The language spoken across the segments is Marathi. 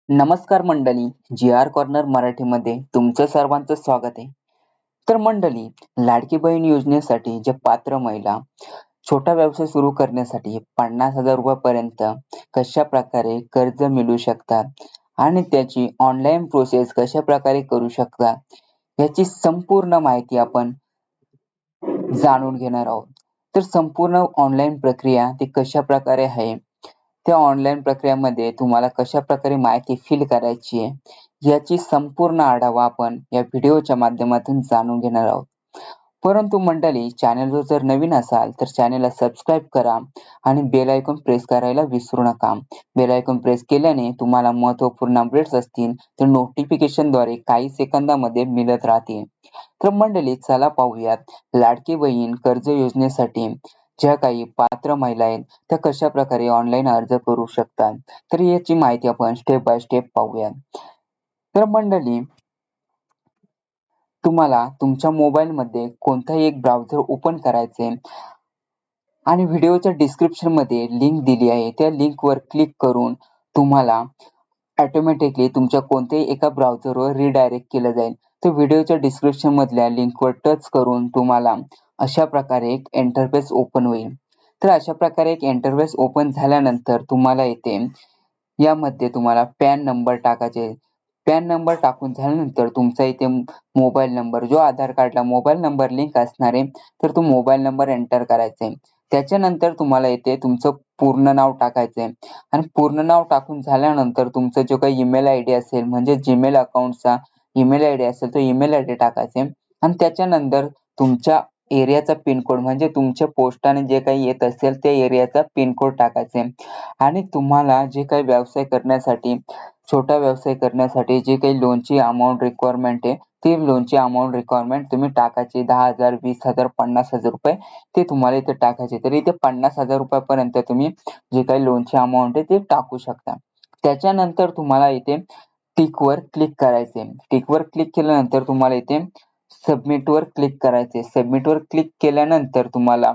नमस्कार मंडळी, जी आर कॉर्नर मराठीमध्ये तुमचं सर्वांचं स्वागत आहे. तर मंडळी, लाडकी बहीण योजनेसाठी ज्या पात्र महिला छोटा व्यवसाय सुरू करण्यासाठी 50,000 रुपयापर्यंत कशा प्रकारे कर्ज मिळवू शकतात आणि त्याची ऑनलाईन प्रोसेस कशा प्रकारे करू शकतात याची संपूर्ण माहिती आपण जाणून घेणार आहोत. तर संपूर्ण ऑनलाईन प्रक्रिया ती कशा प्रकारे आहे, त्या ऑनलाईन प्रक्रियेमध्ये तुम्हाला कशा प्रकारे माहिती फिल करायची आहे, याची संपूर्ण आढावा आपण या व्हिडिओच्या माध्यमातून जाणून घेणार आहोत. परंतु मंडळी, चॅनलवर जर नवीन असाल तर चॅनलला सबस्क्राईब करा आणि बेल आयकॉन प्रेस करायला विसरू नका. बेल आयकॉन प्रेस केल्याने तुम्हाला महत्त्वपूर्ण अपडेट्स असतील तर नोटिफिकेशनद्वारे काही सेकंदामध्ये मिळत राहतील. तर मंडळी, चला पाहूयात लाडकी बहीण कर्ज योजनेसाठी ज्या काही पात्र महिला आहेत त्या कशा प्रकारे ऑनलाईन अर्ज करू शकतात. तर याची माहिती आपण स्टेप बाय स्टेप पाहूया. तर मंडळी, तुम्हाला तुमच्या मोबाईलमध्ये कोणताही एक ब्राउझर ओपन करायचे आणि व्हिडिओच्या डिस्क्रिप्शनमध्ये लिंक दिली आहे. त्या लिंकवर क्लिक करून तुम्हाला ऑटोमॅटिकली तुमच्या कोणत्याही एका ब्राउझरवर रिडायरेक्ट केलं जाईल. तर व्हिडिओच्या डिस्क्रिप्शन मधल्या लिंकवर टच करून तुम्हाला अशा प्रकारे एक इंटरफेस ओपन होईल. तर अशा प्रकारे एक इंटरफेस ओपन झाल्यानंतर तुम्हाला इथे यामध्ये तुम्हाला पॅन नंबर टाकायचे. पॅन नंबर टाकून झाल्यानंतर तुमचा इथे मोबाईल नंबर, जो आधार कार्डला मोबाईल नंबर लिंक असणार आहे, तर तो मोबाईल नंबर एंटर करायचा आहे. त्याच्यानंतर तुम्हाला इथे तुमचं पूर्ण नाव टाकायचं आहे आणि पूर्ण नाव टाकून झाल्यानंतर तुमचा जो काही ईमेल आयडी असेल, म्हणजे जीमेल अकाउंटचा ईमेल आयडी असेल, तो ईमेल आयडी टाकायचा आहे आणि त्याच्यानंतर तुमच्या एरियाचा पिनकोड, म्हणजे तुमच्या पोस्टाने जे काही येत असेल त्या एरियाचा पिनकोड टाकायचा आहे आणि तुम्हाला जे काही व्यवसाय करण्यासाठी, छोटा व्यवसाय करण्यासाठी जे काही लोनची अमाउंट रिक्वायरमेंट आहे, ती लोनची अमाउंट रिक्वायरमेंट तुम्ही टाकायची. 10,000, 20,000, 50,000 रुपये ते तुम्हाला इथे टाकायचे. तर इथे 50,000 रुपयापर्यंत तुम्ही जे काही लोनची अमाउंट आहे ते टाकू शकता. त्याच्यानंतर तुम्हाला इथे टिकवर क्लिक करायचे. टिकवर क्लिक केल्यानंतर तुम्हाला इथे सबमिटवर क्लिक करायचे. सबमिटवर क्लिक केल्यानंतर तुम्हाला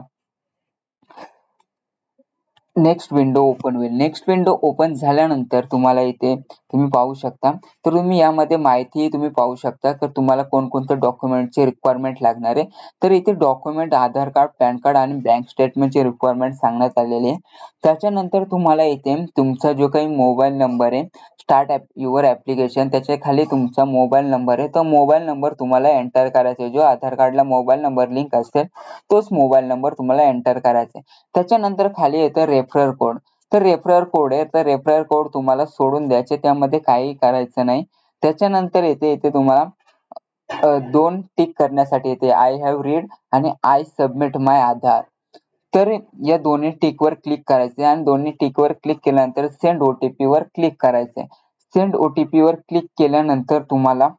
नेक्स्ट विंडो ओपन होईल. नेक्स्ट विंडो ओपन झाल्यानंतर तुम्हाला इथे तुम्ही पाहू शकता. तर तुम्ही यामध्ये माहिती तुम्ही पाहू शकता तर तुम्हाला कोणकोणत्या डॉक्युमेंटची रिक्वायरमेंट लागणार आहे. तर इथे डॉक्युमेंट आधार कार्ड, पॅन कार्ड आणि बँक स्टेटमेंटची रिक्वायरमेंट सांगण्यात आलेली आहे. त्याच्यानंतर तुम्हाला इथे तुमचा जो काही मोबाईल नंबर आहे, स्टार्ट युअर ॲप्लिकेशन, त्याच्या खाली तुमचा मोबाईल नंबर आहे, तो मोबाईल नंबर तुम्हाला एंटर करायचा आहे. जो आधार कार्डला मोबाईल नंबर लिंक असेल तोच मोबाईल नंबर तुम्हाला एंटर करायचा आहे. त्याच्यानंतर खाली येतं रेफरल कोड. तर रेफरल कोड आहे, तर रेफरल कोड तुम्हाला सोडून द्यायचे, त्यामध्ये काही करायचं नाही. त्याच्यानंतर इथे तुम्हाला 2 टिक करण्यासाठी येते, आय हॅव रीड आणि आय सबमिट माय आधार. तर या दोन्ही टिकवर क्लिक करायचे आणि दोन्ही टिकवर क्लिक केल्यानंतर सेंड OTP वर क्लिक करायचे. सेंड OTP वर क्लिक केल्यानंतर तुम्हाला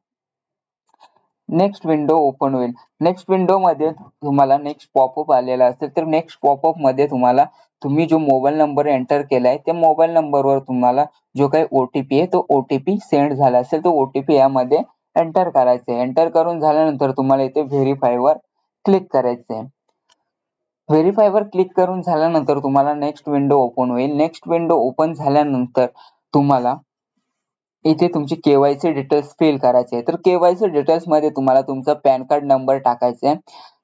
नेक्स्ट विंडो ओपन होईल. नेक्स्ट विंडोमध्ये तुम्हाला नेक्स्ट पॉपअप आलेला असेल, तर नेक्स्ट पॉपअपमध्ये तुम्हाला तुम्ही जो मोबाईल नंबर एंटर केलाय त्या मोबाईल नंबरवर तुम्हाला जो काही OTP आहे तो OTP सेंड झाला असेल, तो OTP यामध्ये एंटर करायचा आहे. एंटर करून झाल्यानंतर तुम्हाला इथे व्हेरीफायवर क्लिक करायचं आहे. व्हेरीफायवर क्लिक करून झाल्यानंतर तुम्हाला नेक्स्ट विंडो ओपन होईल. नेक्स्ट विंडो ओपन झाल्यानंतर तुम्हाला इथे तुमची KYC डिटेल्स फिल करायचे आहे. तर KYC डिटेल्समध्ये तुम्हाला तुमचा पॅन कार्ड नंबर टाकायचा आहे.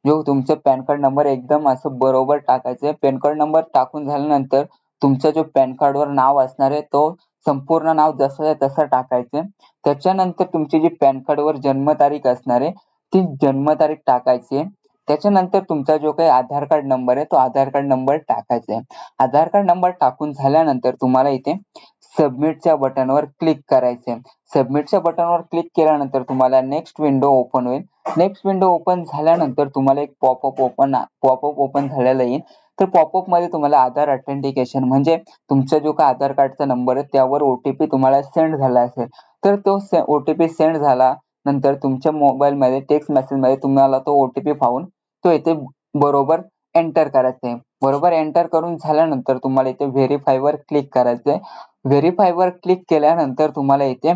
जो तुमचा पॅन कार्ड नंबर एकदम असं बरोबर टाकायचं आहे. पॅन कार्ड नंबर टाकून झाल्यानंतर तुमचा जो पॅन कार्डवर नाव असणार आहे तो संपूर्ण नाव जसं आहे तसं टाकायचं आहे. त्याच्यानंतर तुमची जी पॅन कार्डवर जन्मतारीख असणार आहे ती जन्मतारीख टाकायची आहे. त्याच्यानंतर तुमचा जो काही आधार कार्ड नंबर आहे तो आधार कार्ड नंबर टाकायचा आहे. आधार कार्ड नंबर टाकून झाल्यानंतर तुम्हाला इथे सबमिटच्या बटनवर क्लिक करायचे. सबमिटच्या बटनवर क्लिक केल्यानंतर तुम्हाला नेक्स्ट विंडो ओपन होईल. नेक्स्ट विंडो ओपन झाल्यानंतर तुम्हाला एक पॉपअप ओपन झालेला येईल. तर पॉपअपमध्ये तुम्हाला आधार ऑथेंटिकेशन, म्हणजे तुमचा जो काही आधार कार्डचा नंबर आहे त्यावर OTP तुम्हाला सेंड झाला असेल, तर तो OTP सेंड झाला नंतर तुमच्या मोबाईलमध्ये टेक्स्ट मेसेजमध्ये तुम्हाला तो OTP पाहून तो इथे बरोबर एंटर करायचा आहे. बरोबर एंटर करून झाल्यानंतर तुम्हाला इथे व्हेरीफायवर क्लिक करायचं आहे. व्हेरीफायवर क्लिक केल्यानंतर तुम्हाला इथे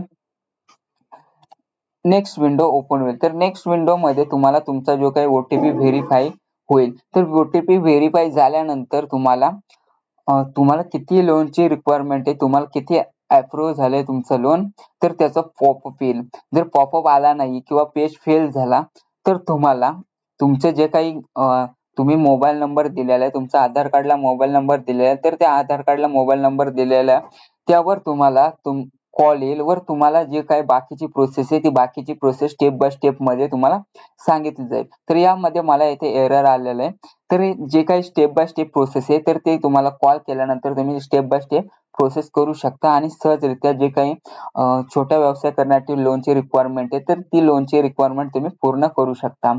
नेक्स्ट विंडो ओपन होईल. तर नेक्स्ट विंडोमध्ये तुम्हाला तुमचा जो काही OTP व्हेरीफाय होईल. तर OTP व्हेरीफाय झाल्यानंतर तुम्हाला किती लोनची रिक्वायरमेंट आहे, तुम्हाला किती अप्रूव्ह झालंय तुमचं लोन तर त्याचा पॉपअप येईल. जर पॉपअप आला नाही किंवा पेज फेल झाला तर तुम्हाला तुमचे जे काही तुम्ही मोबाईल नंबर दिलेला आहे, तुमचा आधार कार्डला मोबाईल नंबर दिलेला आहे, तर त्या आधार कार्डला मोबाईल नंबर दिलेला त्यावर तुम्हाला कॉल येईल वर तुम्हाला जे काही बाकीची प्रोसेस आहे ती बाकीची प्रोसेस स्टेप बाय स्टेप मध्ये तुम्हाला सांगितली जाईल. तर यामध्ये मला इथे एरर आलेलं आहे. तर जे काही स्टेप बाय स्टेप प्रोसेस आहे तर ते तुम्हाला कॉल केल्यानंतर तुम्ही स्टेप बाय स्टेप प्रोसेस करू शकता आणि सहजरित्या जे काही छोटा व्यवसाय करण्यासाठी लोनची रिक्वायरमेंट आहे तर ती लोनची रिक्वायरमेंट तुम्ही पूर्ण करू शकता.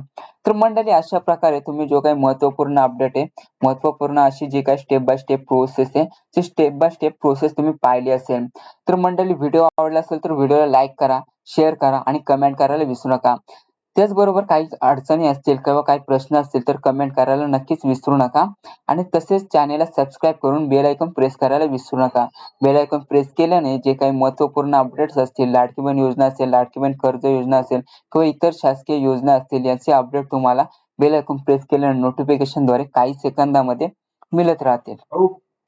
तर मंडळी अशा प्रकारे तुम्ही जो काही महत्त्वपूर्ण अपडेट आहे, महत्त्वपूर्ण अशी जी काही स्टेप बाय स्टेप प्रोसेस आहे ती स्टेप बाय स्टेप प्रोसेस तुम्ही पाहिली असेल. तर मंडळी व्हिडिओ आवडला असेल तर व्हिडिओला लाईक करा, शेअर करा आणि कमेंट करायला विसरू नका. त्याचबरोबर काही अडचणी असतील किंवा काही प्रश्न असतील तर कमेंट करायला नक्कीच विसरू नका आणि तसेच चॅनेलला सबस्क्राईब करून बेल आयकॉन प्रेस करायला विसरू नका. बेल आयकॉन प्रेस केल्याने जे काही महत्त्वपूर्ण अपडेट्स असतील, लाडकी बहीण योजना असेल, लाडकी बहीण कर्ज योजना असेल किंवा इतर शासकीय योजना असतील याचे अपडेट तुम्हाला बेल आयकॉन प्रेस केल्याने नोटिफिकेशनद्वारे काही सेकंदामध्ये मिळत राहतील.